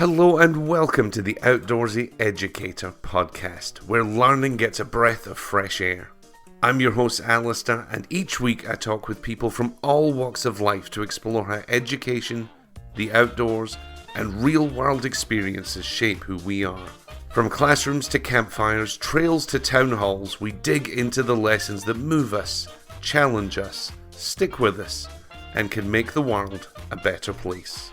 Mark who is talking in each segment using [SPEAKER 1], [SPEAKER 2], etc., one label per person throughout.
[SPEAKER 1] Hello and welcome to the Outdoorsy Educator podcast, where learning gets a breath of fresh air. I'm your host Alasdair, and each week I talk with people from all walks of life to explore how education, the outdoors, and real-world experiences shape who we are. From classrooms to campfires, trails to town halls, we dig into the lessons that move us, challenge us, stick with us, and can make the world a better place.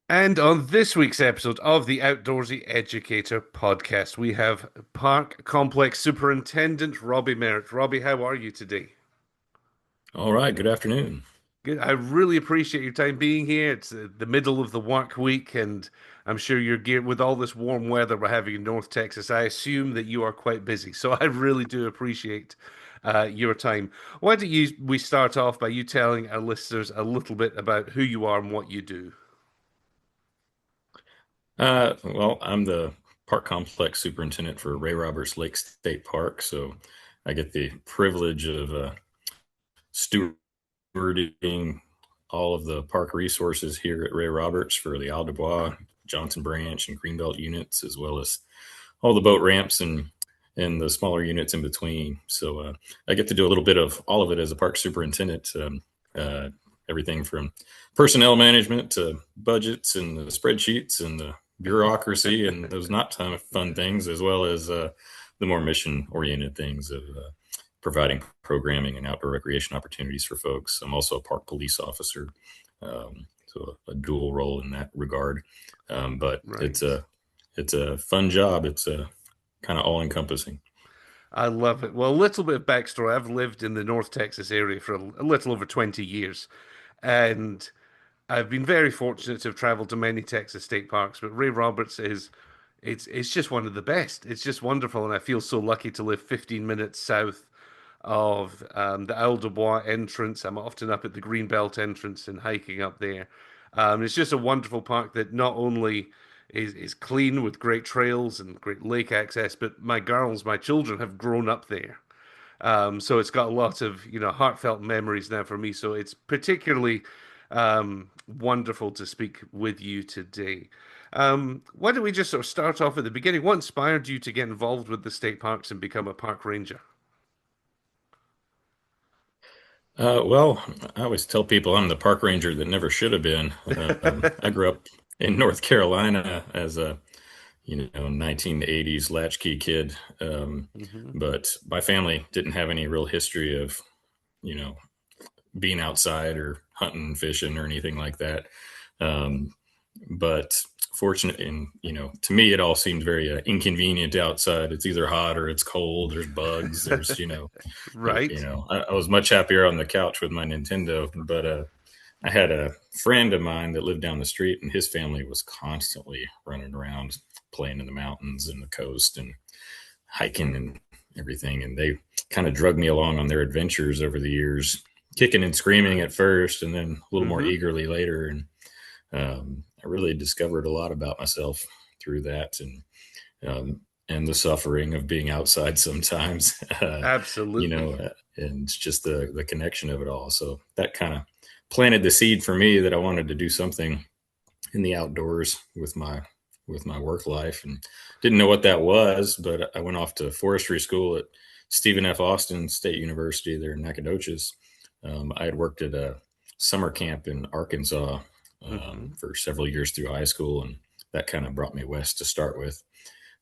[SPEAKER 1] And on this week's episode of the Outdoorsy Educator podcast, we have Park Complex Superintendent Robbie Merritt. Robbie, how are you today?
[SPEAKER 2] All right, good afternoon.
[SPEAKER 1] Good. I really appreciate your time being here. It's the middle of the work week, and I'm sure you're geared with all this warm weather we're having in North Texas. I assume that you are quite busy, so I really do appreciate your time. Why don't we start off by you telling our listeners a little bit about who you are and what you do?
[SPEAKER 2] Well, I'm the park complex superintendent for Ray Roberts Lake State Park, so I get the privilege of stewarding all of the park resources here at Ray Roberts for the Isle du Bois, Johnson Branch, and Greenbelt units, as well as all the boat ramps and the smaller units in between. So I get to do a little bit of all of it as a park superintendent. Everything from personnel management to budgets and the spreadsheets and the bureaucracy and those not fun things, as well as the more mission-oriented things of providing programming and outdoor recreation opportunities for folks. I'm also a park police officer, so a dual role in that regard. But
[SPEAKER 1] Right.
[SPEAKER 2] it's a fun job. It's kind of all-encompassing.
[SPEAKER 1] I love it. Well, a little bit of backstory. I've lived in the North Texas area for a little over 20 years, and I've been very fortunate to have traveled to many Texas state parks, but Ray Roberts it's just one of the best. It's just wonderful, and I feel so lucky to live 15 minutes south of the Isle du Bois entrance. I'm often up at the Greenbelt entrance and hiking up there. It's just a wonderful park that not only is clean with great trails and great lake access, but my children have grown up there. So it's got a lot of, heartfelt memories now for me. So it's particularly wonderful to speak with you today. Why don't we just sort of start off at the beginning? What inspired you to get involved with the state parks and become a park ranger?
[SPEAKER 2] Well, I always tell people I'm the park ranger that never should have been. I grew up in North Carolina as a 1980s latchkey kid,
[SPEAKER 1] Hmm.
[SPEAKER 2] but my family didn't have any real history of you know being outside or hunting, fishing, or anything like that. Um, but fortunate, and to me, it all seemed very inconvenient outside. It's either hot or it's cold. There's bugs. There's
[SPEAKER 1] Right.
[SPEAKER 2] I was much happier on the couch with my Nintendo, but I had a friend of mine that lived down the street, and his family was constantly running around playing in the mountains and the coast and hiking and everything. And they kind of drug me along on their adventures over the years, kicking and screaming at first, and then a little more
[SPEAKER 1] Hmm.
[SPEAKER 2] eagerly later. And I really discovered a lot about myself through that, and the suffering of being outside sometimes,
[SPEAKER 1] Absolutely.
[SPEAKER 2] and just the connection of it all. So that kind of planted the seed for me that I wanted to do something in the outdoors with my work life, and didn't know what that was. But I went off to forestry school at Stephen F. Austin State University there in Nacogdoches. I had worked at a summer camp in Arkansas
[SPEAKER 1] Hmm.
[SPEAKER 2] for several years through high school, and that kind of brought me west to start with,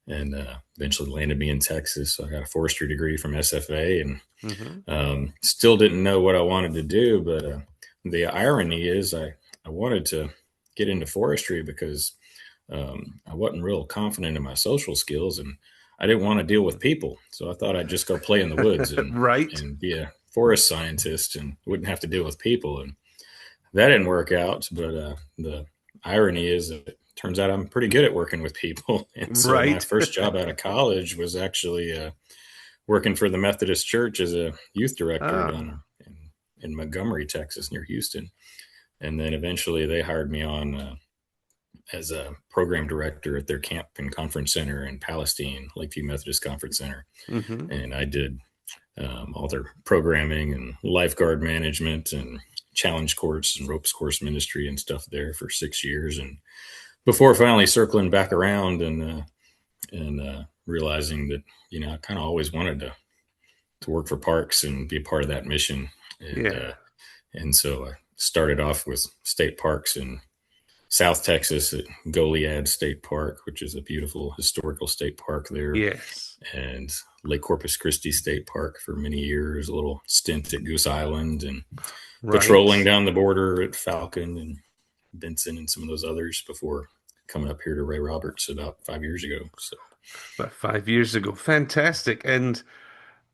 [SPEAKER 2] and eventually landed me in Texas. So I got a forestry degree from SFA, and
[SPEAKER 1] Hmm.
[SPEAKER 2] still didn't know what I wanted to do. But the irony is, I wanted to get into forestry because I wasn't real confident in my social skills, and I didn't want to deal with people. So I thought I'd just go play in the woods and
[SPEAKER 1] Right.
[SPEAKER 2] and be a forest scientist and wouldn't have to deal with people. And that didn't work out. But the irony is that it turns out I'm pretty good at working with people. And so my
[SPEAKER 1] Right.
[SPEAKER 2] first job out of college was actually working for the Methodist Church as a youth director
[SPEAKER 1] Ah.
[SPEAKER 2] down in Montgomery, Texas, near Houston. And then eventually they hired me on as a program director at their camp and conference center in Palestine, Lakeview Methodist Conference Center.
[SPEAKER 1] Hmm.
[SPEAKER 2] And I did all their programming and lifeguard management and challenge course and ropes course ministry and stuff there for 6 years, and before finally circling back around and realizing that I kind of always wanted to work for parks and be a part of that mission,
[SPEAKER 1] Yeah.
[SPEAKER 2] and so I started off with state parks in South Texas at Goliad State Park, which is a beautiful historical state park there,
[SPEAKER 1] Yes.
[SPEAKER 2] and Lake Corpus Christi State Park for many years, a little stint at Goose Island, and patrolling
[SPEAKER 1] Right.
[SPEAKER 2] down the border at Falcon and Benson and some of those others before coming up here to Ray Roberts about 5 years ago. So,
[SPEAKER 1] About 5 years ago. Fantastic. And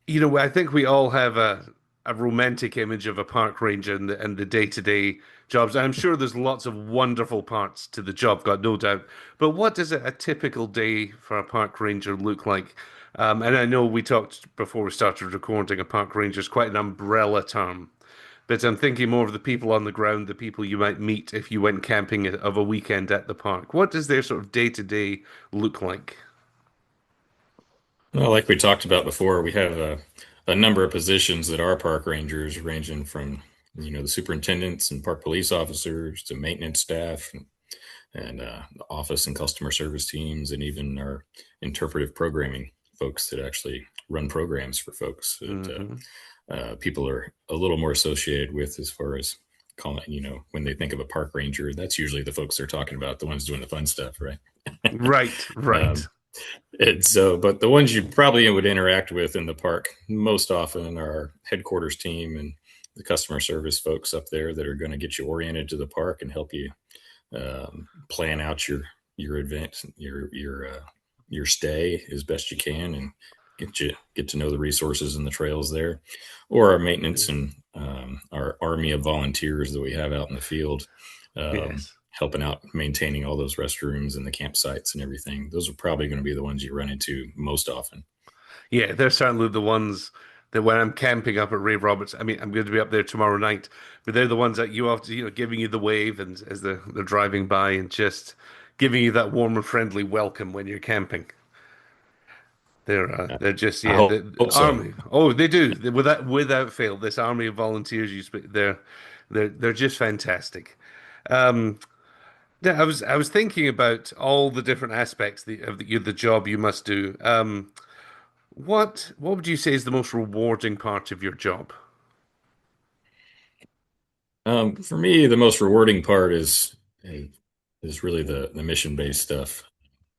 [SPEAKER 1] I think we all have a romantic image of a park ranger and the day-to-day jobs. I'm sure there's lots of wonderful parts to the job, got no doubt. But what does a typical day for a park ranger look like? And I know we talked before we started recording, a park ranger is quite an umbrella term. But I'm thinking more of the people on the ground, the people you might meet if you went camping of a weekend at the park. What does their sort of day-to-day look like?
[SPEAKER 2] well, like we talked about before, we have a number of positions that are park rangers, ranging from the superintendents and park police officers to maintenance staff and the office and customer service teams, and even our interpretive programming folks that actually run programs for folks that
[SPEAKER 1] Hmm.
[SPEAKER 2] people are a little more associated with as far as calling, when they think of a park ranger, that's usually the folks they're talking about, the ones doing the fun stuff, right?
[SPEAKER 1] Right, right.
[SPEAKER 2] um, and so, but the ones you probably would interact with in the park most often are our headquarters team and the customer service folks up there that are going to get you oriented to the park and help you plan out your event, your stay as best you can, and get to know the resources and the trails there, or our maintenance and our army of volunteers that we have out in the field,
[SPEAKER 1] Yes.
[SPEAKER 2] helping out maintaining all those restrooms and the campsites and everything. Those are probably going to be the ones you run into most often.
[SPEAKER 1] Yeah, they're certainly the ones that when I'm camping up at Ray Roberts, I mean, I'm going to be up there tomorrow night, but they're the ones that you have to, giving you the wave and as they're driving by and just giving you that warm and friendly welcome when you're camping. They're just
[SPEAKER 2] I
[SPEAKER 1] yeah, the
[SPEAKER 2] hope so.
[SPEAKER 1] army. Oh, they do. Without fail, this army of volunteers they're just fantastic. Um, yeah, I was thinking about all the different aspects of the job you must do. What would you say is the most rewarding part of your job?
[SPEAKER 2] For me, the most rewarding part is really the mission based stuff.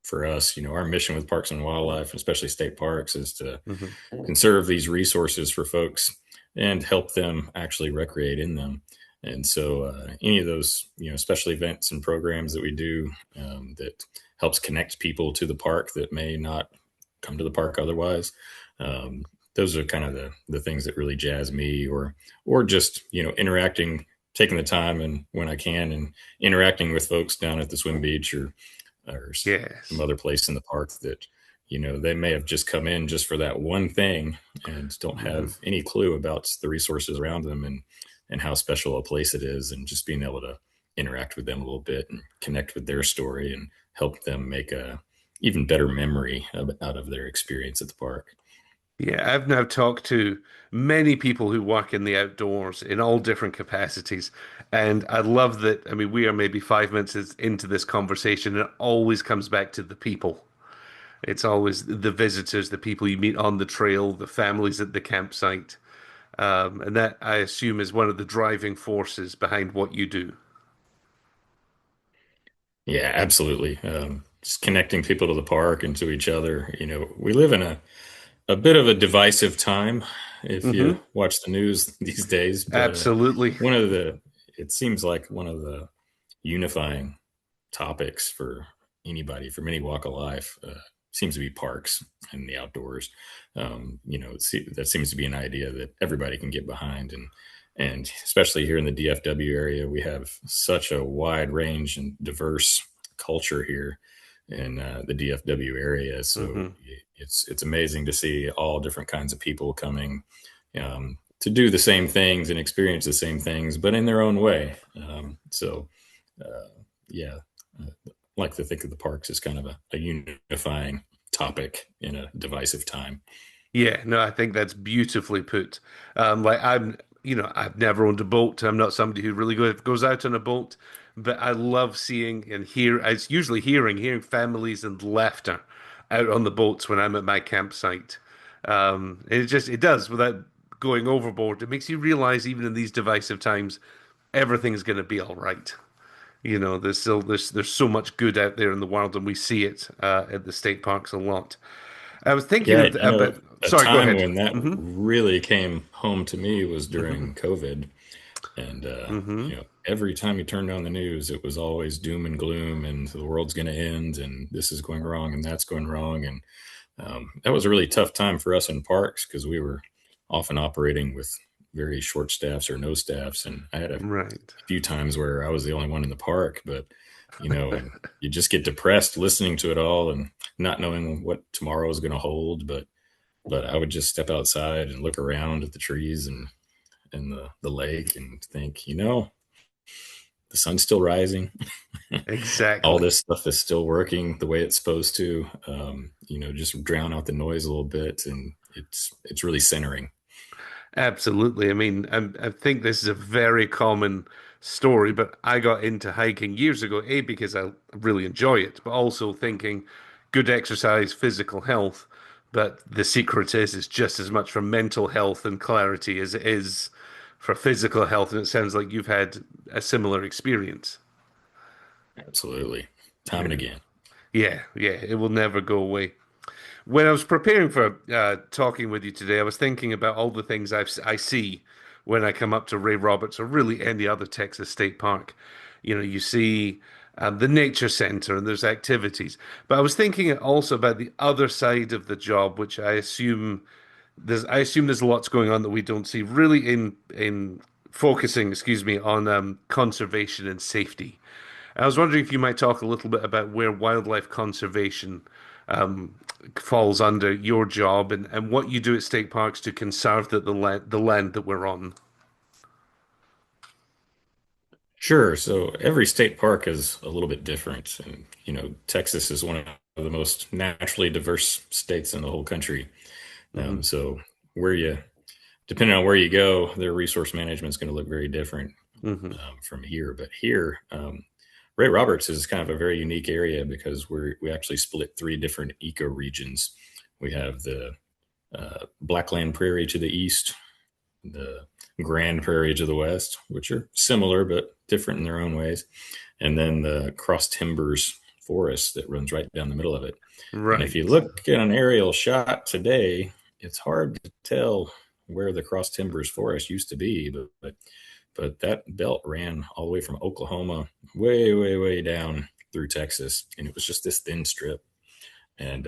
[SPEAKER 2] For us, our mission with Parks and Wildlife, especially state parks, is to
[SPEAKER 1] Hmm.
[SPEAKER 2] conserve these resources for folks and help them actually recreate in them. And so, any of those, special events and programs that we do that helps connect people to the park that may not come to the park otherwise. Um, those are kind of the things that really jazz me, or just interacting, taking the time and when I can, and interacting with folks down at the swim beach or some
[SPEAKER 1] Yes.
[SPEAKER 2] other place in the park that they may have just come in just for that one thing and don't
[SPEAKER 1] Hmm.
[SPEAKER 2] have any clue about the resources around them and how special a place it is, and just being able to interact with them a little bit and connect with their story and help them make a even better memory out of their experience at the park.
[SPEAKER 1] Yeah, I've now talked to many people who work in the outdoors in all different capacities, and I love that. I mean, we are maybe 5 minutes into this conversation, and it always comes back to the people. It's always the visitors, the people you meet on the trail, the families at the campsite. And that I assume is one of the driving forces behind what you do.
[SPEAKER 2] Yeah, absolutely. Just connecting people to the park and to each other. We live in a bit of a divisive time if you
[SPEAKER 1] Hmm.
[SPEAKER 2] watch the news these days, but
[SPEAKER 1] Absolutely.
[SPEAKER 2] one of the it seems like one of the unifying topics for anybody from any walk of life seems to be parks and the outdoors. That seems to be an idea that everybody can get behind, and especially here in the DFW area, we have such a wide range and diverse culture here in the DFW area. So
[SPEAKER 1] Hmm.
[SPEAKER 2] it's amazing to see all different kinds of people coming to do the same things and experience the same things, but in their own way. So yeah, like to think of the parks as kind of a unifying topic in a divisive time.
[SPEAKER 1] Yeah, no, I think that's beautifully put. Like I've never owned a boat. I'm not somebody who really goes out on a boat, but I love seeing and it's usually hearing families and laughter out on the boats when I'm at my campsite. It does without going overboard. It makes you realize even in these divisive times, everything's going to be all right. There's so much good out there in the world, and we see it at the state parks a lot. I was thinking
[SPEAKER 2] Yeah,
[SPEAKER 1] of about.
[SPEAKER 2] a
[SPEAKER 1] Sorry, go
[SPEAKER 2] time
[SPEAKER 1] ahead.
[SPEAKER 2] when that
[SPEAKER 1] Hmm.
[SPEAKER 2] really came home to me was
[SPEAKER 1] Hmm.
[SPEAKER 2] during COVID. And
[SPEAKER 1] Hmm.
[SPEAKER 2] every time you turned on the news, it was always doom and gloom, and the world's going to end, and this is going wrong, and that's going wrong. And that was a really tough time for us in parks because we were often operating with very short staffs or no staffs. And I had a
[SPEAKER 1] Right.
[SPEAKER 2] few times where I was the only one in the park, but and you just get depressed listening to it all and not knowing what tomorrow is going to hold. But I would just step outside and look around at the trees and the lake and think, the sun's still rising. All
[SPEAKER 1] Exactly.
[SPEAKER 2] this stuff is still working the way it's supposed to. Just drown out the noise a little bit, and it's really centering.
[SPEAKER 1] Absolutely. I mean, I think this is a very common story, but I got into hiking years ago, A, because I really enjoy it, but also thinking good exercise, physical health. But the secret is it's just as much for mental health and clarity as it is for physical health. And it sounds like you've had a similar experience.
[SPEAKER 2] Absolutely, time and
[SPEAKER 1] Yeah.
[SPEAKER 2] again.
[SPEAKER 1] Yeah. Yeah. It will never go away. When I was preparing for talking with you today, I was thinking about all the things I see when I come up to Ray Roberts or really any other Texas state park. You see the nature center and there's activities. But I was thinking also about the other side of the job, which I assume there's lots going on that we don't see really in focusing, excuse me, on conservation and safety. I was wondering if you might talk a little bit about where wildlife conservation um, falls under your job and what you do at state parks to conserve the land that we're on.
[SPEAKER 2] Sure. So every state park is a little bit different, and Texas is one of the most naturally diverse states in the whole country.
[SPEAKER 1] Hmm.
[SPEAKER 2] So where you depending on where you go, their resource management is going to look very different
[SPEAKER 1] Hmm.
[SPEAKER 2] from here. But here, Ray Roberts is kind of a very unique area because we actually split three different eco regions. We have the Blackland Prairie to the east, the Grand Prairie to the west, which are similar but different in their own ways, and then the Cross Timbers Forest that runs right down the middle of it. And if you
[SPEAKER 1] Right.
[SPEAKER 2] look at an aerial shot today, it's hard to tell where the Cross Timbers Forest used to be, but that belt ran all the way from Oklahoma way, way, way down through Texas, and it was just this thin strip. And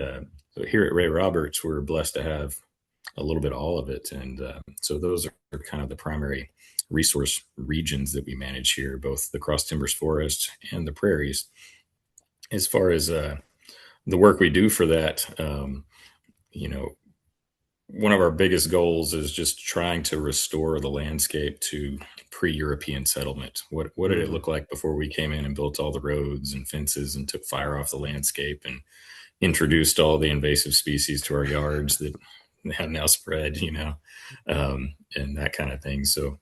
[SPEAKER 2] so here at Ray Roberts, we're blessed to have a little bit of all of it, and so those are kind of the primary resource regions that we manage here, both the Cross Timbers Forest and the prairies. As far as the work we do for that, you know, one of our biggest goals is just trying to restore the landscape to pre-European settlement. What did it
[SPEAKER 1] Hmm.
[SPEAKER 2] look like before we came in and built all the roads and fences and took fire off the landscape and introduced all the invasive species to our yards that have now spread, and that kind of thing. So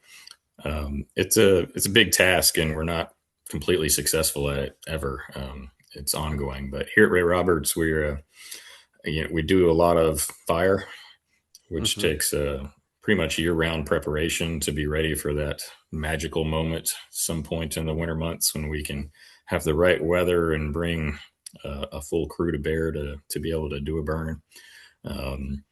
[SPEAKER 2] it's a big task, and we're not completely successful at it ever. It's ongoing, but here at Ray Roberts, we do a lot of fire, which
[SPEAKER 1] Hmm.
[SPEAKER 2] takes pretty much year-round preparation to be ready for that magical moment some point in the winter months when we can have the right weather and bring a full crew to bear to be able to do a burn. Um,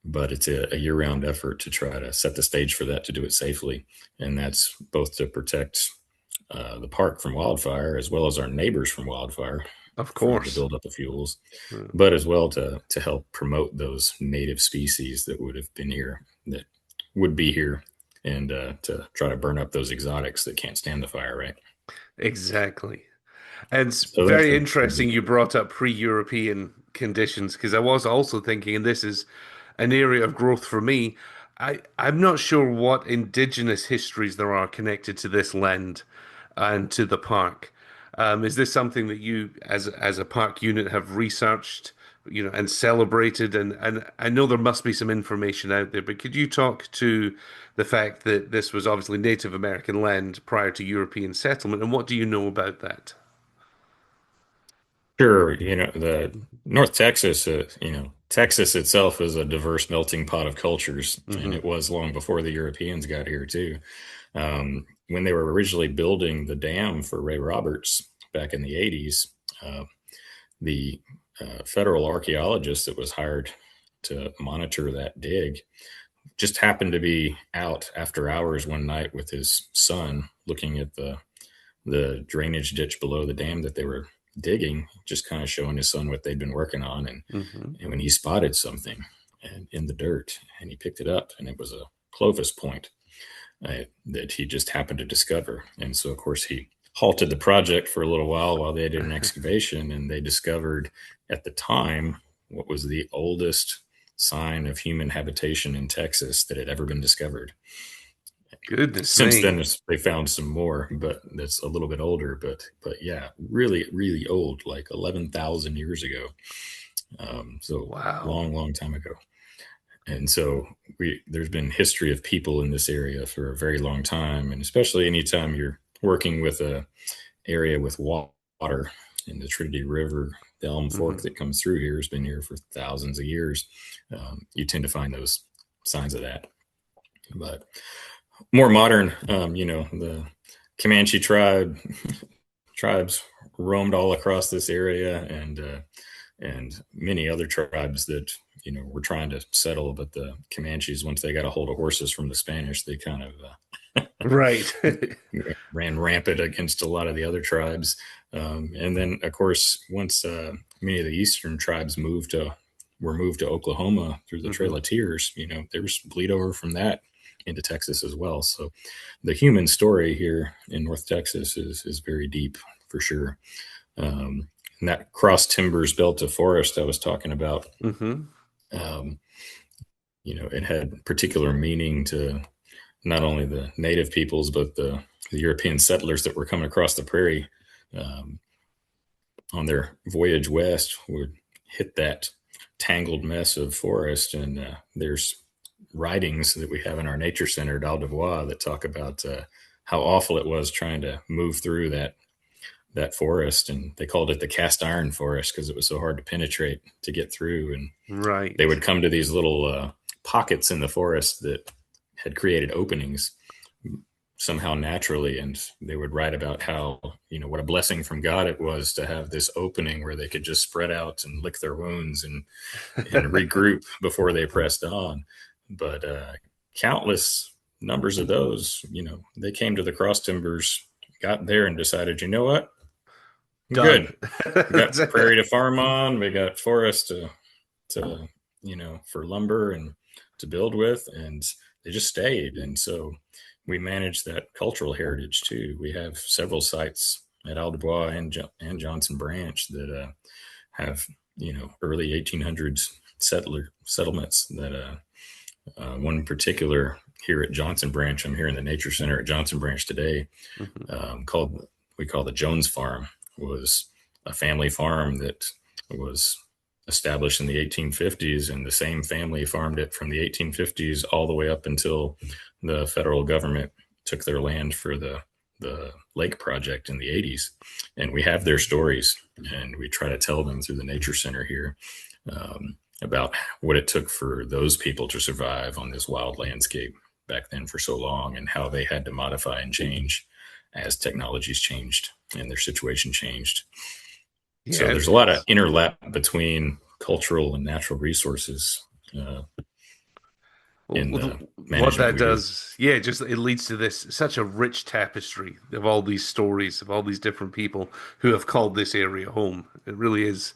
[SPEAKER 2] but it's a year-round effort to try to set the stage for that to do it safely, and that's both to protect the park from wildfire as well as our neighbors from wildfire
[SPEAKER 1] Of
[SPEAKER 2] from the
[SPEAKER 1] course.
[SPEAKER 2] buildup of fuels,
[SPEAKER 1] Mm.
[SPEAKER 2] but as well to help promote those native species that would have been here, that would be here, and to try to burn up those exotics that can't stand the fire, right?
[SPEAKER 1] Exactly. And it's
[SPEAKER 2] So that's
[SPEAKER 1] very
[SPEAKER 2] a big
[SPEAKER 1] interesting you
[SPEAKER 2] deal.
[SPEAKER 1] brought up pre-European conditions because I was also thinking, and this is an area of growth for me. I'm not sure what indigenous histories there are connected to this land and to the park. Is this something that you, as a park unit, have researched and celebrated. And I know there must be some information out there, but could you talk to the fact that this was obviously Native American land prior to European settlement, and what do you know about that?
[SPEAKER 2] Sure, the North Texas, Texas itself is a diverse melting pot of cultures, and it
[SPEAKER 1] Hmm.
[SPEAKER 2] was long before the Europeans got here too. When they were originally building the dam for Ray Roberts back in the 80s, the federal archaeologist that was hired to monitor that dig just happened to be out after hours one night with his son looking at the drainage ditch below the dam that they were digging, just kind of showing his son what they'd been working on.
[SPEAKER 1] Hmm.
[SPEAKER 2] And when he spotted something in the dirt and he picked it up, and it was a Clovis point that he just happened to discover. And so, of course, he halted the project for a little while they did an excavation, and they discovered at the time what was the oldest sign of human habitation in Texas that had ever been discovered.
[SPEAKER 1] Goodness
[SPEAKER 2] Since
[SPEAKER 1] me.
[SPEAKER 2] then, they found some more, but that's a little bit older. But yeah, really, really old, like 11,000 years ago. So
[SPEAKER 1] Wow.
[SPEAKER 2] long, long time ago. And so there's been history of people in this area for a very long time, and especially anytime you're working with a area with water in the Trinity River, the Elm Fork
[SPEAKER 1] Hmm.
[SPEAKER 2] that comes through here has been here for thousands of years. You tend to find those signs of that. But more modern, the Comanche tribes roamed all across this area, and many other tribes that were trying to settle. But the Comanches, once they got a hold of horses from the Spanish, they kind of
[SPEAKER 1] Right.
[SPEAKER 2] ran rampant against a lot of the other tribes. And then, of course, once many of the eastern tribes were moved to Oklahoma through the Trail
[SPEAKER 1] Hmm.
[SPEAKER 2] of Tears, there was bleed over from that into Texas as well. So the human story here in North Texas is very deep for sure. And that cross timbers belt of forest I was talking about,
[SPEAKER 1] Hmm.
[SPEAKER 2] um, it had particular meaning to not only the native peoples, but the European settlers that were coming across the prairie um, on their voyage west would hit that tangled mess of forest. And there's writings that we have in our nature center at Aldebois that talk about how awful it was trying to move through that forest, and they called it the cast iron forest because it was so hard to penetrate to get through. And they
[SPEAKER 1] Right.
[SPEAKER 2] would come to these little pockets in the forest that had created openings somehow naturally, and they would write about how what a blessing from God it was to have this opening where they could just spread out and lick their wounds and regroup before they pressed on. But countless numbers of those, they came to the cross timbers, got there, and decided, you know what,
[SPEAKER 1] Done.
[SPEAKER 2] good. We got prairie to farm on. We got forest to for lumber and to build with, and they just stayed. And so we manage that cultural heritage too. We have several sites at Aldebois and Johnson Branch that have early 1800s settlements that one in particular here at Johnson Branch. I'm here in the Nature Center at Johnson Branch today,
[SPEAKER 1] Mhm.
[SPEAKER 2] called we call the Jones Farm, was a family farm that was established in the 1850s, and the same family farmed it from the 1850s all the way up until the federal government took their land for the lake project in the 80s. And we have their stories, and we try to tell them through the Nature Center here, about what it took for those people to survive on this wild landscape back then for so long, and how they had to modify and change as technologies changed and their situation changed. So
[SPEAKER 1] Yeah,
[SPEAKER 2] there's a lot of interlap between cultural and natural resources uh,
[SPEAKER 1] well,
[SPEAKER 2] in the
[SPEAKER 1] what
[SPEAKER 2] management
[SPEAKER 1] that
[SPEAKER 2] we do.
[SPEAKER 1] does, yeah, just it leads to this such a rich tapestry of all these stories of all these different people who have called this area home. It really is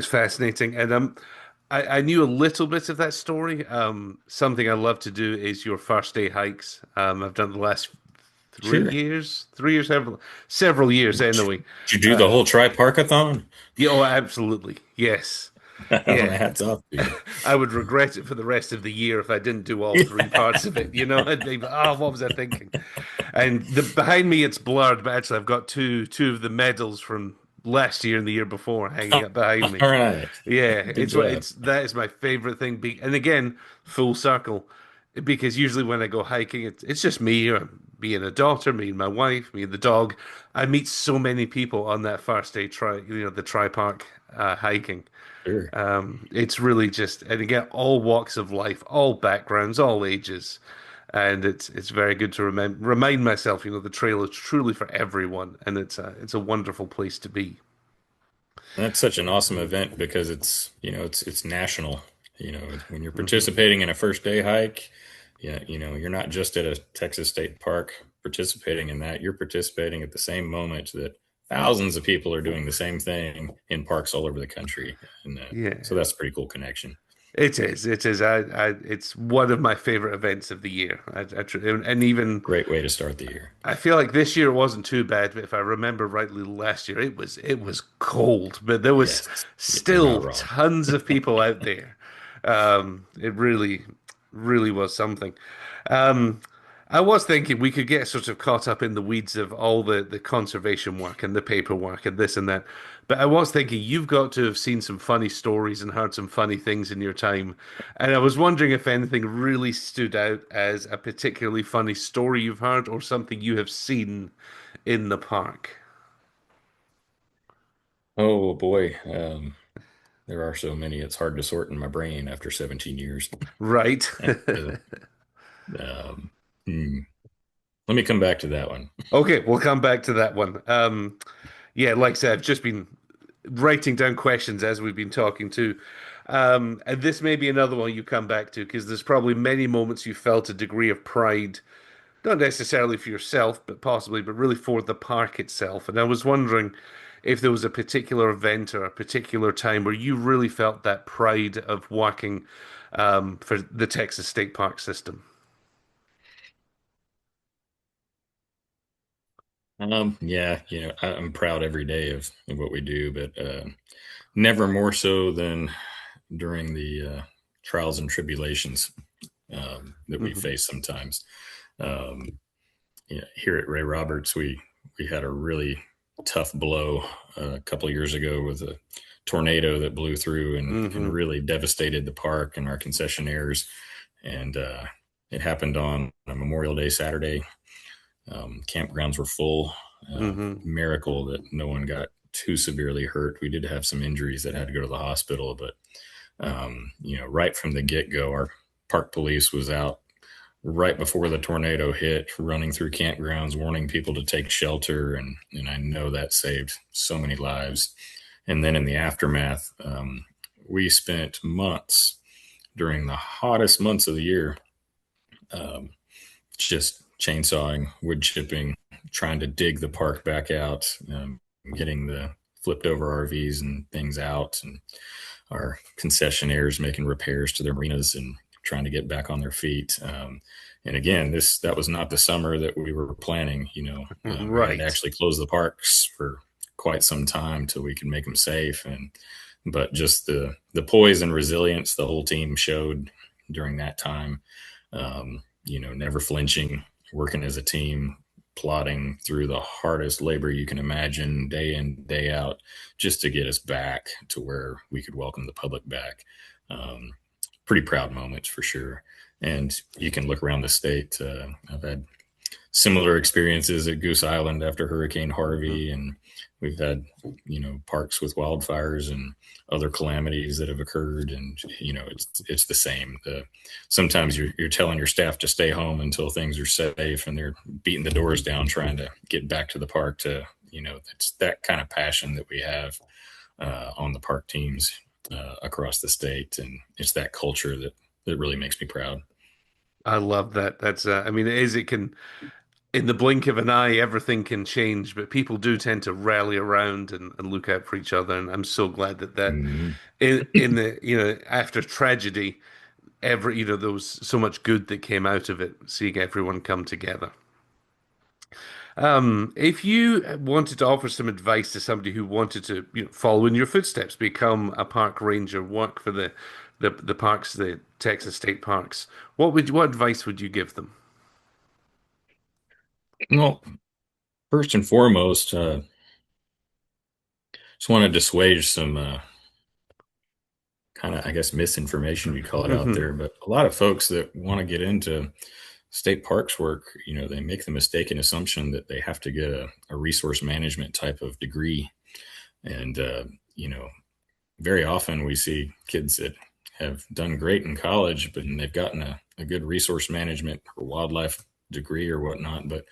[SPEAKER 1] fascinating. And I knew a little bit of that story. Something I love to do is your first day hikes. I've done the last
[SPEAKER 2] Sure.
[SPEAKER 1] 3 years, several years anyway.
[SPEAKER 2] Did you do the whole triparkathon?
[SPEAKER 1] Yeah, oh, absolutely, yes,
[SPEAKER 2] Well,
[SPEAKER 1] yeah.
[SPEAKER 2] hats off to you.
[SPEAKER 1] I would regret it for the rest of the year if I didn't do all three parts of it. I'd be, oh, what was I thinking? And behind me, it's blurred, but actually, I've got two of the medals from last year and the year before hanging
[SPEAKER 2] All
[SPEAKER 1] up behind me.
[SPEAKER 2] right.
[SPEAKER 1] Yeah,
[SPEAKER 2] Good
[SPEAKER 1] it's what
[SPEAKER 2] job.
[SPEAKER 1] it's that is my favorite thing. And again, full circle, because usually when I go hiking, it's just me or me and a daughter, me and my wife, me and the dog. I meet so many people on that first day the tri park hiking.
[SPEAKER 2] Sure.
[SPEAKER 1] It's really just, and again, all walks of life, all backgrounds, all ages, and it's very good to remind myself, the trail is truly for everyone, and it's a wonderful place to be.
[SPEAKER 2] That's such an awesome event because it's national. When you're
[SPEAKER 1] Hmm.
[SPEAKER 2] participating in a first day hike, yeah, you're not just at a Texas state park participating in that. You're participating at the same moment that thousands of people are doing the same thing in parks all over the country, and
[SPEAKER 1] Yeah.
[SPEAKER 2] so that's a pretty cool connection.
[SPEAKER 1] It is. It is. It's one of my favorite events of the year. And even
[SPEAKER 2] Great way to start the year.
[SPEAKER 1] I feel like this year wasn't too bad, but if I remember rightly, last year it was cold, but there was
[SPEAKER 2] Yes, you're not
[SPEAKER 1] still
[SPEAKER 2] wrong.
[SPEAKER 1] tons of people out there. It really was something. Um, I was thinking we could get sort of caught up in the weeds of all the conservation work and the paperwork and this and that. But I was thinking you've got to have seen some funny stories and heard some funny things in your time. And I was wondering if anything really stood out as a particularly funny story you've heard or something you have seen in the park.
[SPEAKER 2] Oh boy, there are so many. It's hard to sort in my brain after 17 years.
[SPEAKER 1] Right.
[SPEAKER 2] Uh, um, hmm. Let me come back to that one.
[SPEAKER 1] Okay, we'll come back to that one. Yeah, like I said, I've just been writing down questions as we've been talking to. And this may be another one you come back to because there's probably many moments you felt a degree of pride, not necessarily for yourself, but possibly, but really for the park itself. And I was wondering if there was a particular event or a particular time where you really felt that pride of working for the Texas State Park system.
[SPEAKER 2] Yeah, I'm proud every day of what we do, but never more so than during the trials and tribulations that we
[SPEAKER 1] Hmm.
[SPEAKER 2] face sometimes. Um, here at Ray Roberts, we had a really tough blow a couple of years ago with a tornado that blew through and
[SPEAKER 1] Hmm.
[SPEAKER 2] really devastated the park and our concessionaires. And it happened on a Memorial Day Saturday. Campgrounds were full.
[SPEAKER 1] Hmm.
[SPEAKER 2] Miracle that no one got too severely hurt. We did have some injuries that had to go to the hospital, but right from the get go, our park police was out right before the tornado hit, running through campgrounds, warning people to take shelter, and I know that saved so many lives. And then in the aftermath, we spent months during the hottest months of the year, um, just chainsawing, wood chipping, trying to dig the park back out, getting the flipped over RVs and things out, and our concessionaires making repairs to their marinas and trying to get back on their feet. And again, that was not the summer that we were planning. We had to
[SPEAKER 1] Right.
[SPEAKER 2] actually close the parks for quite some time till we could make them safe. And but just the poise and resilience the whole team showed during that time. Never flinching, working as a team, plodding through the hardest labor you can imagine, day in, day out, just to get us back to where we could welcome the public back. Um, Pretty proud moments for sure. And you can look around the state. I've had similar experiences at Goose Island after Hurricane
[SPEAKER 1] Hmm.
[SPEAKER 2] Harvey, and we've had parks with wildfires and other calamities that have occurred, and it's the same. Sometimes you're telling your staff to stay home until things are safe, and they're beating the doors down trying to get back to the park. It's that kind of passion that we have on the park teams across the state, and it's that culture that really makes me proud.
[SPEAKER 1] I love that. I mean, it can, in the blink of an eye, everything can change, but people do tend to rally around and look out for each other. And I'm so glad that
[SPEAKER 2] Mhm.
[SPEAKER 1] in the, after tragedy, there was so much good that came out of it, seeing everyone come together. If you wanted to offer some advice to somebody who wanted to, follow in your footsteps, become a park ranger, work for the parks, the Texas state parks, what advice would you give them?
[SPEAKER 2] Well, first and foremost, Just want to dissuade some kind of, I guess, misinformation, you call it, out
[SPEAKER 1] Hmm.
[SPEAKER 2] there. But a lot of folks that want to get into state parks work, they make the mistaken assumption that they have to get a resource management type of degree. And, very often we see kids that have done great in college, but they've gotten a good resource management or wildlife degree or whatnot, but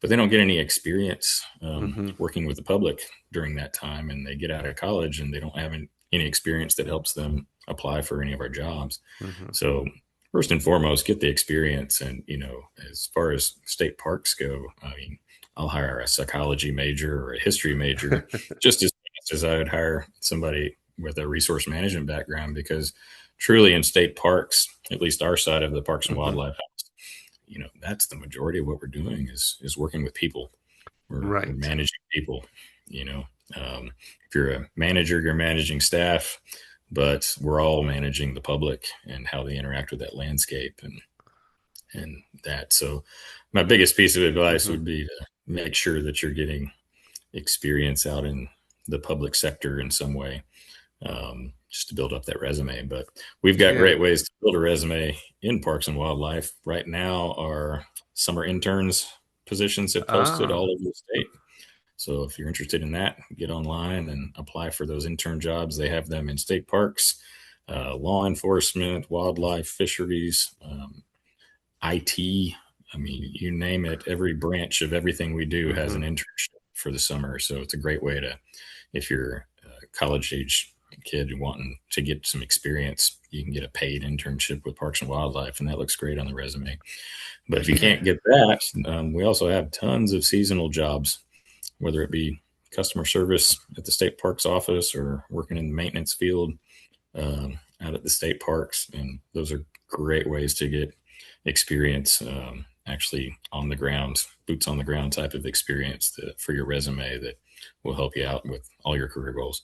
[SPEAKER 2] they don't get any experience
[SPEAKER 1] Hmm.
[SPEAKER 2] working with the public during that time, and they get out of college and they don't have any experience that helps them apply for any of our jobs.
[SPEAKER 1] Hmm.
[SPEAKER 2] So first and foremost, get the experience. And as far as state parks go, I mean, I'll hire a psychology major or a history major just as fast as I would hire somebody with a resource management background, because truly in state parks, at least our side of the Parks and
[SPEAKER 1] Hmm.
[SPEAKER 2] Wildlife House, that's the majority of what we're doing is working with people. We're
[SPEAKER 1] Right.
[SPEAKER 2] managing people. You know, um, if you're a manager, you're managing staff, but we're all managing the public and how they interact with that landscape and that. So, my biggest piece of advice
[SPEAKER 1] Hmm.
[SPEAKER 2] would be to make sure that you're getting experience out in the public sector in some way, just to build up that resume. But we've got
[SPEAKER 1] Yeah.
[SPEAKER 2] great ways to build a resume in Parks and Wildlife. Right now, our summer interns positions have posted
[SPEAKER 1] Ah.
[SPEAKER 2] all over the state. So if you're interested in that, get online and apply for those intern jobs. They have them in state parks, law enforcement, wildlife, fisheries, IT. I mean, you name it, every branch of everything we do has
[SPEAKER 1] Hmm.
[SPEAKER 2] an internship for the summer. So it's a great way to, if you're a college age kid wanting to get some experience, you can get a paid internship with Parks and Wildlife, and that looks great on the resume. But if you
[SPEAKER 1] Yeah.
[SPEAKER 2] can't get that, we also have tons of seasonal jobs, whether it be customer service at the state parks office or working in the maintenance field out at the state parks. And those are great ways to get experience, actually on the ground, boots on the ground type of experience for your resume that will help you out with all your career goals.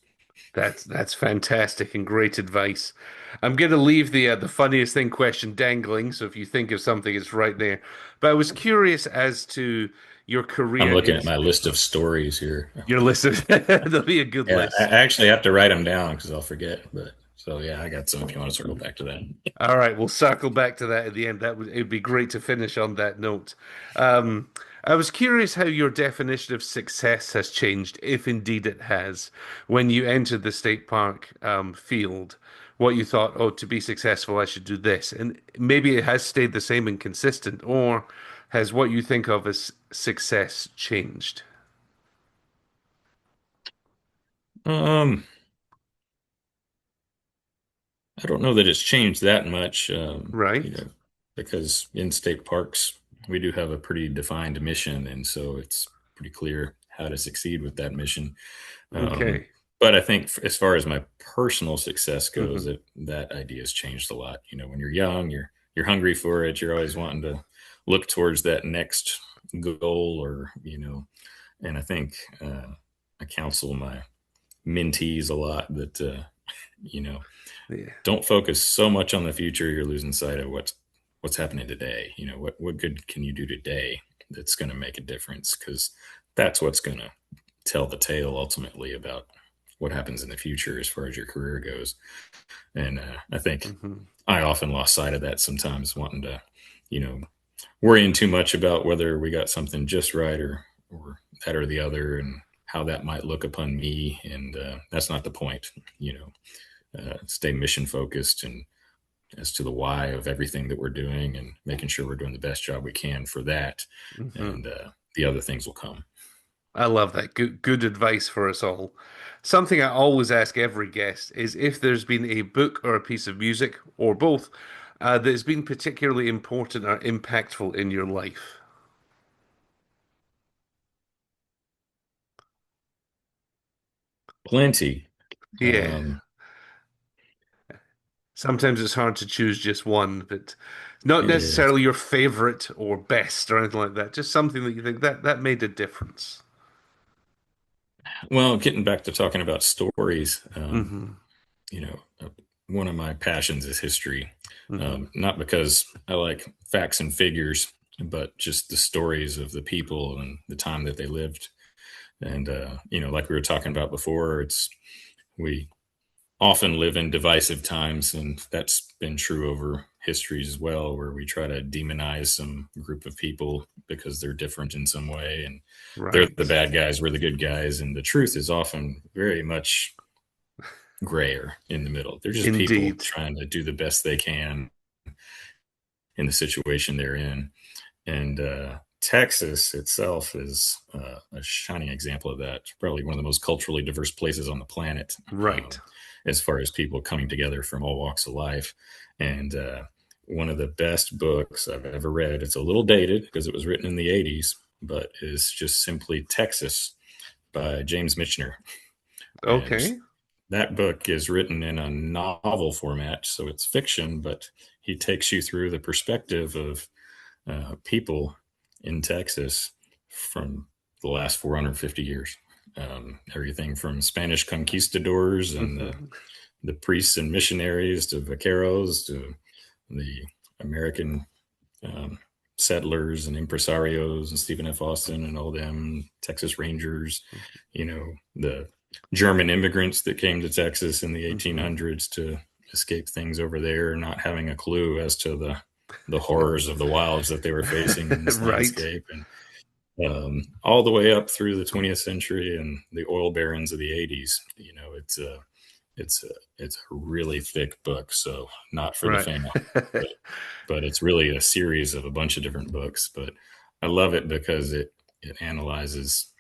[SPEAKER 1] That's fantastic and great advice. I'm going to leave the funniest thing question dangling, so if you think of something, it's right there. But I was curious as to your
[SPEAKER 2] I'm
[SPEAKER 1] career
[SPEAKER 2] looking
[SPEAKER 1] in
[SPEAKER 2] at my
[SPEAKER 1] state
[SPEAKER 2] list of
[SPEAKER 1] parks.
[SPEAKER 2] stories here.
[SPEAKER 1] Your list of there'll be a good
[SPEAKER 2] Yeah, I
[SPEAKER 1] list.
[SPEAKER 2] actually have to write them down because I'll forget. But so yeah, I got some if you want to circle back to that.
[SPEAKER 1] All right, we'll circle back to that at the end. That would it'd be great to finish on that note. Um, I was curious how your definition of success has changed, if indeed it has, when you entered the state park field. What you thought, oh, to be successful, I should do this, and maybe it has stayed the same and consistent, or has what you think of as success changed?
[SPEAKER 2] Um, I don't know that it's changed that much,
[SPEAKER 1] Right?
[SPEAKER 2] because in state parks, we do have a pretty defined mission. And so it's pretty clear how to succeed with that mission. Um,
[SPEAKER 1] Okay.
[SPEAKER 2] but I think as far as my personal success goes,
[SPEAKER 1] Hmm.
[SPEAKER 2] that idea has changed a lot. When you're young, you're hungry for it. You're always wanting to look towards that next goal, and I think I counsel my mentees a lot that, you know,
[SPEAKER 1] Yeah.
[SPEAKER 2] don't focus so much on the future you're losing sight of what's happening today. What good can you do today that's going to make a difference, because that's what's going to tell the tale ultimately about what happens in the future as far as your career goes. And I think
[SPEAKER 1] Hmm.
[SPEAKER 2] I often lost sight of that sometimes, wanting to you know worrying too much about whether we got something just right or that or the other, and how that might look upon me. And that's not the point. Stay mission focused and as to the why of everything that we're doing, and making sure we're doing the best job we can for that.
[SPEAKER 1] Hmm.
[SPEAKER 2] And the other things will come.
[SPEAKER 1] I love that. Good advice for us all. Something I always ask every guest is if there's been a book or a piece of music, or both, that has been particularly important or impactful in your life.
[SPEAKER 2] Plenty.
[SPEAKER 1] Yeah.
[SPEAKER 2] Um,
[SPEAKER 1] Sometimes it's hard to choose just one, but not
[SPEAKER 2] it is.
[SPEAKER 1] necessarily your favorite or best or anything like that. Just something that you think that made a difference.
[SPEAKER 2] Well, getting back to talking about stories,
[SPEAKER 1] Hmm.
[SPEAKER 2] you know, uh, one of my passions is history.
[SPEAKER 1] Hmm.
[SPEAKER 2] Not because I like facts and figures, but just the stories of the people and the time that they lived. And like we were talking about before, we often live in divisive times, and that's been true over history as well, where we try to demonize some group of people because they're different in some way, and they're the
[SPEAKER 1] Right.
[SPEAKER 2] bad guys, we're the good guys, and the truth is often very much grayer in the middle. They're just people
[SPEAKER 1] Indeed.
[SPEAKER 2] trying to do the best they can in the situation they're in. And Texas itself is a shining example of that. It's probably one of the most culturally diverse places on the planet,
[SPEAKER 1] Right.
[SPEAKER 2] as far as people coming together from all walks of life. And one of the best books I've ever read, it's a little dated because it was written in the 80s, but is just simply Texas by James Michener. And
[SPEAKER 1] Okay.
[SPEAKER 2] that book is written in a novel format, so it's fiction, but he takes you through the perspective of people in Texas from the last 450 years. Everything from Spanish conquistadors and
[SPEAKER 1] Hmm.
[SPEAKER 2] the priests and missionaries to vaqueros to the American um, settlers and impresarios and Stephen F. Austin and all them, Texas Rangers, the German immigrants that came to Texas in the
[SPEAKER 1] Hmm.
[SPEAKER 2] 1800s to escape things over there, not having a clue as to the horrors of the wilds that they were facing in this
[SPEAKER 1] Right.
[SPEAKER 2] landscape, and all the way up through the 20th century and the oil barons of the 80s. It's a really thick book, so not for the
[SPEAKER 1] Right.
[SPEAKER 2] faint. But, but it's really a series of a bunch of different books. But I love it because it analyzes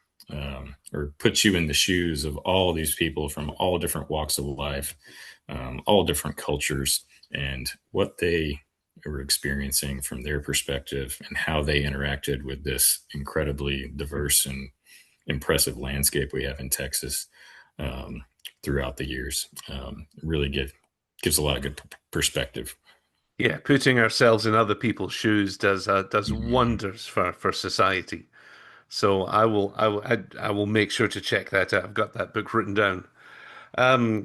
[SPEAKER 2] or puts you in the shoes of all these people from all different walks of life, all different cultures, and what they were experiencing from their perspective and how they interacted with this incredibly diverse and impressive landscape we have in Texas um, throughout the years. Really gives a lot of good perspective.
[SPEAKER 1] Yeah, putting ourselves in other people's shoes does
[SPEAKER 2] Mhm.
[SPEAKER 1] wonders for society. So I will make sure to check that out. I've got that book written down. Um,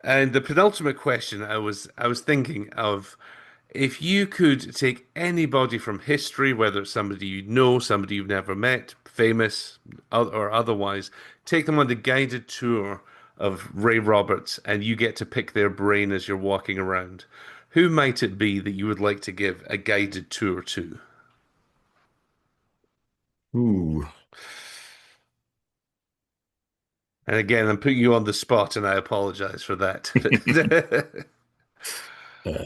[SPEAKER 1] and the penultimate question I was thinking of, if you could take anybody from history, whether it's somebody you know, somebody you've never met, famous or otherwise, take them on the guided tour of Ray Roberts, and you get to pick their brain as you're walking around. Who might it be that you would like to give a guided tour to?
[SPEAKER 2] Ooh,
[SPEAKER 1] And again, I'm putting you on the spot, and I apologize for that.
[SPEAKER 2] uh,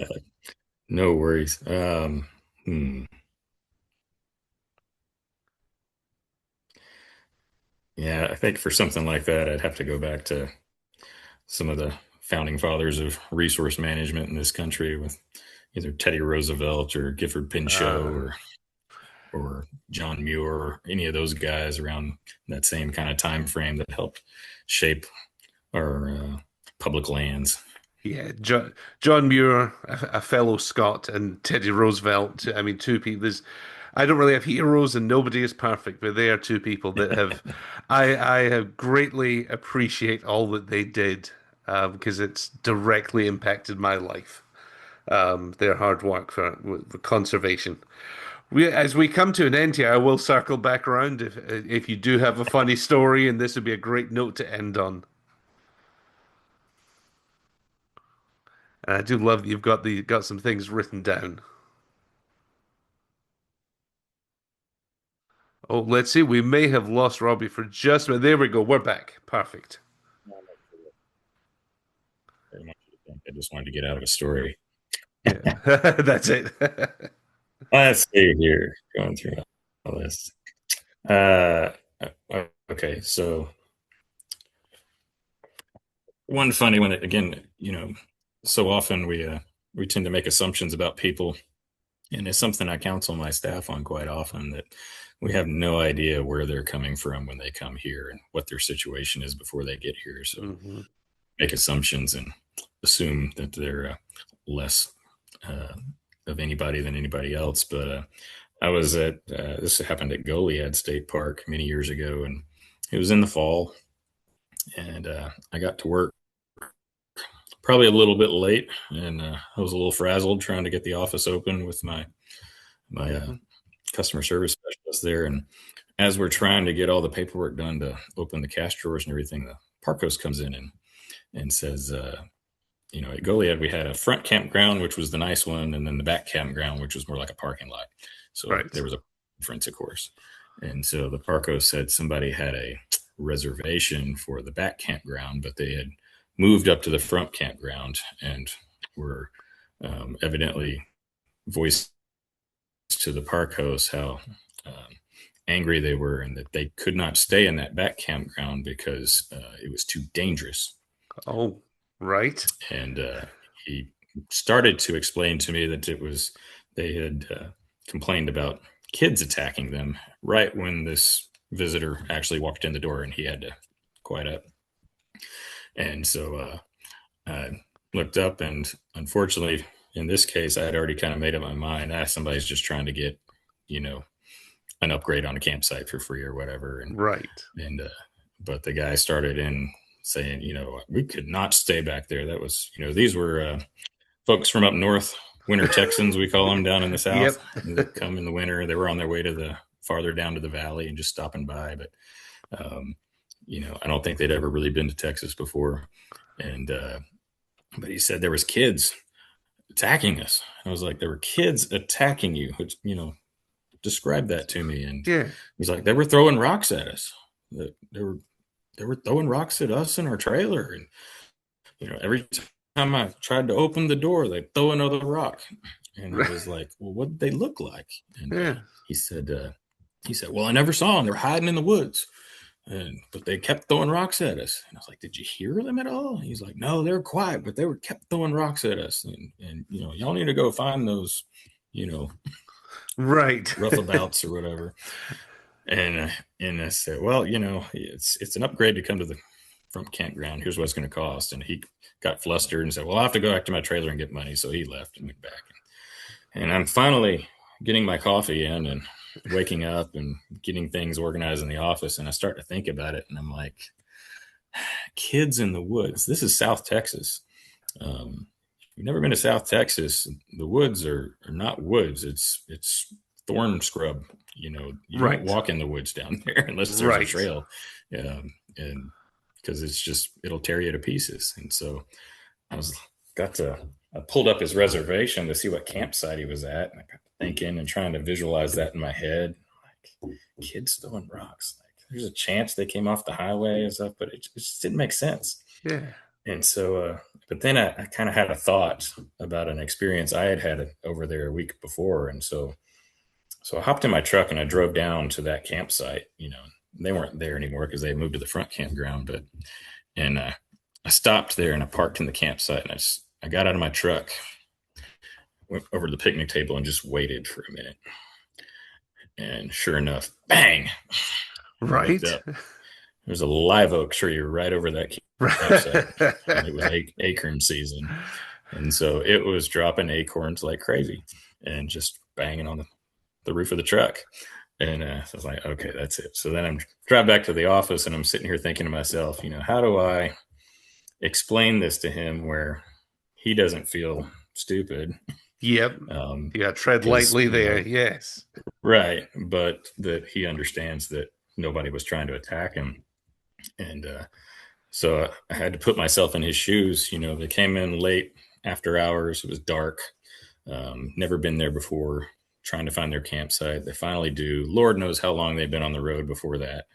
[SPEAKER 2] no worries. Hmm. Yeah, I think for something like that, I'd have to go back to some of the founding fathers of resource management in this country, with either Teddy Roosevelt or Gifford Pinchot
[SPEAKER 1] uh,
[SPEAKER 2] or John Muir, or any of those guys around that same kind of time frame that helped shape our public lands.
[SPEAKER 1] yeah, John Muir, a fellow Scot, and Teddy Roosevelt. I mean, two people. I don't really have heroes, and nobody is perfect, but they are two people that have, I have greatly appreciate all that they did, because it's directly impacted my life. Their hard work for conservation. As we come to an end here, I will circle back around if you do have a funny story, and this would be a great note to end on. And I do love that you've got some things written down. Oh, let's see. We may have lost Robbie for just a minute. There we go. We're back. Perfect.
[SPEAKER 2] Very much. I just wanted to get out of a story.
[SPEAKER 1] Yeah, that's it.
[SPEAKER 2] Let's see here. Going through my list. Uh, okay, so one funny one. Again, so often we tend to make assumptions about people, and it's something I counsel my staff on quite often, that we have no idea where they're coming from when they come here and what their situation is before they get here. So
[SPEAKER 1] Hmm.
[SPEAKER 2] make assumptions and assume that they're less uh, of anybody than anybody else. But I was at this happened at Goliad State Park many years ago, and it was in the fall, and I got to work probably a little bit late, and I was a little frazzled trying to get the office open with my
[SPEAKER 1] Hmm.
[SPEAKER 2] customer service specialist there, and as we're trying to get all the paperwork done to open the cash drawers and everything, the park host comes in and says, at Goliad, we had a front campground, which was the nice one, and then the back campground, which was more like a parking lot. So
[SPEAKER 1] Right.
[SPEAKER 2] there was a difference, of course. And so the park host said somebody had a reservation for the back campground, but they had moved up to the front campground and were evidently voiced to the park host how angry they were and that they could not stay in that back campground because it was too dangerous.
[SPEAKER 1] Oh, right.
[SPEAKER 2] And he started to explain to me that they had complained about kids attacking them right when this visitor actually walked in the door, and he had to quiet up. And so I looked up, and unfortunately, in this case, I had already kind of made up my mind. Somebody's just trying to get, an upgrade on a campsite for free or whatever.
[SPEAKER 1] Right.
[SPEAKER 2] But the guy started in saying, we could not stay back there. That was, these were folks from up north, winter Texans, we call them, down in the south.
[SPEAKER 1] Yep.
[SPEAKER 2] That come in the winter. They were on their way to the farther down to the valley and just stopping by. But, I don't think they'd ever really been to Texas before. And, but he said there was kids attacking us. I was like, there were kids attacking you, which, describe that to me. And
[SPEAKER 1] Yeah.
[SPEAKER 2] he's like, they were throwing rocks at us. They were throwing rocks at us in our trailer. And, every time I tried to open the door, they'd throw another rock. And I was like, well, what did they look like? And he said, well, I never saw them. They were hiding in the woods. But they kept throwing rocks at us. And I was like, did you hear them at all? And he's like, no, they were quiet, but they were kept throwing rocks at us. And y'all need to go find those,
[SPEAKER 1] right.
[SPEAKER 2] roughabouts or whatever. And I said, well, it's an upgrade to come to the front campground. Here's what it's going to cost. And he got flustered and said, well, I'll have to go back to my trailer and get money. So he left and went back. And I'm finally getting my coffee in and waking up and getting things organized in the office. And I start to think about it. And I'm like, kids in the woods. This is South Texas. You've never been to South Texas. The woods are not woods. It's thorn scrub. You don't walk in the woods down there unless there's a trail. And because it'll tear you to pieces. And so I pulled up his reservation to see what campsite he was at. And I got thinking and trying to visualize that in my head. Like, kids throwing rocks. Like, there's a chance they came off the highway and stuff, but it just didn't make sense.
[SPEAKER 1] Yeah.
[SPEAKER 2] And so, but then I kind of had a thought about an experience I had over there a week before. And so I hopped in my truck and I drove down to that campsite. They weren't there anymore because they had moved to the front campground. And I stopped there and I parked in the campsite, and I got out of my truck, went over to the picnic table and just waited for a minute. And sure enough, bang!
[SPEAKER 1] Right.
[SPEAKER 2] There's a live oak tree right over that campsite. And it was acorn season. And so it was dropping acorns like crazy and just banging on the roof of the truck. And I was like, okay, that's it. So then I'm driving back to the office and I'm sitting here thinking to myself, how do I explain this to him where he doesn't feel stupid?
[SPEAKER 1] Yep. Tread lightly there. Yes.
[SPEAKER 2] Right. But that he understands that nobody was trying to attack him. And so I had to put myself in his shoes. They came in late after hours. It was dark. Never been there before, trying to find their campsite. They finally do. Lord knows how long they've been on the road before that.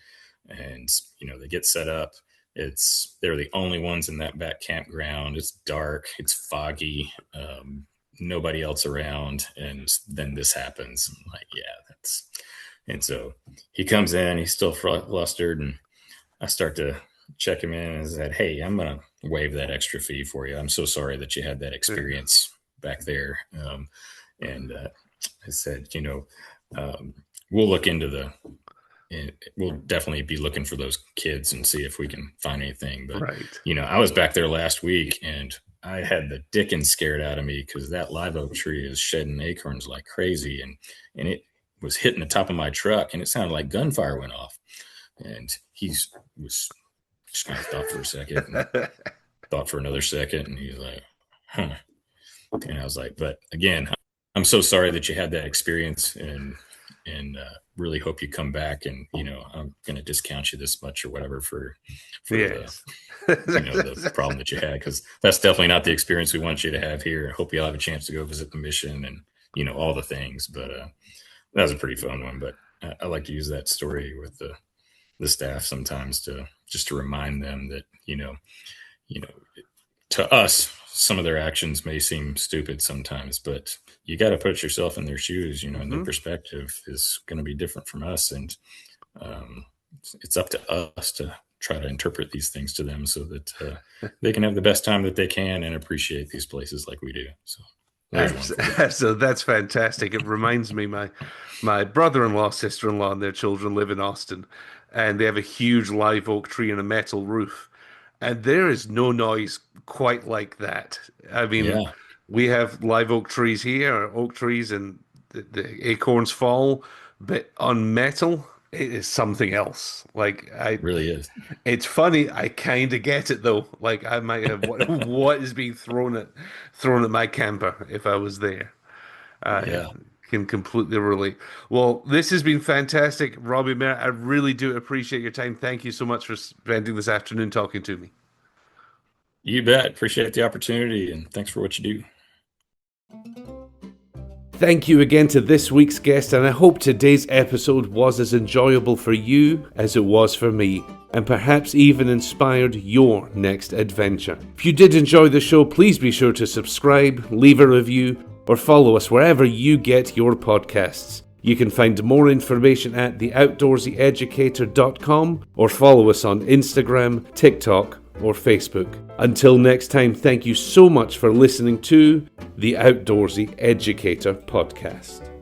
[SPEAKER 2] And, they get set up. They're the only ones in that back campground. It's dark. It's foggy. Nobody else around. And then this happens. I'm like, yeah, and so he comes in, he's still flustered, and I start to check him in and said, hey, I'm going to waive that extra fee for you. I'm so sorry that you had that experience back there. And I said, we'll look into we'll definitely be looking for those kids and see if we can find anything. But, I was back there last week and I had the dickens scared out of me because that live oak tree is shedding acorns like crazy. And it was hitting the top of my truck and it sounded like gunfire went off. And he was just kind of thought for a second, and thought for another second. And he's like, huh. And I was like, but again, I'm so sorry that you had that experience. And really hope you come back, and I'm going to discount you this much or whatever for
[SPEAKER 1] Yes.
[SPEAKER 2] the problem that you had, because that's definitely not the experience we want you to have here. I hope you'll have a chance to go visit the mission and all the things. But that was a pretty fun one. But I like to use that story with the staff sometimes to remind them that to us, some of their actions may seem stupid sometimes, but you got to put yourself in their shoes. And their perspective is going to be different from us, and it's up to us to try to interpret these things to them so that they can have the best time that they can and appreciate these places like we do.
[SPEAKER 1] So that's fantastic. It reminds me, my brother-in-law, sister-in-law, and their children live in Austin, and they have a huge live oak tree and a metal roof. And there is no noise quite like that. I mean, we have live oak trees here, oak trees, and the acorns fall, but on metal, it is something else.
[SPEAKER 2] It really is.
[SPEAKER 1] It's funny. I kind of get it though. Like I might have what is being thrown at my camper if I was there. I can completely relate. Well, this has been fantastic, Robbie Merritt. I really do appreciate your time. Thank you so much for spending this afternoon talking to me.
[SPEAKER 2] You bet. Appreciate the opportunity, and thanks for what you do.
[SPEAKER 1] Thank you again to this week's guest, and I hope today's episode was as enjoyable for you as it was for me, and perhaps even inspired your next adventure. If you did enjoy the show, please be sure to subscribe, leave a review, or follow us wherever you get your podcasts. You can find more information at theoutdoorseyeducator.com or follow us on Instagram, TikTok, or Facebook. Until next time, thank you so much for listening to the Outdoorsy Educator podcast.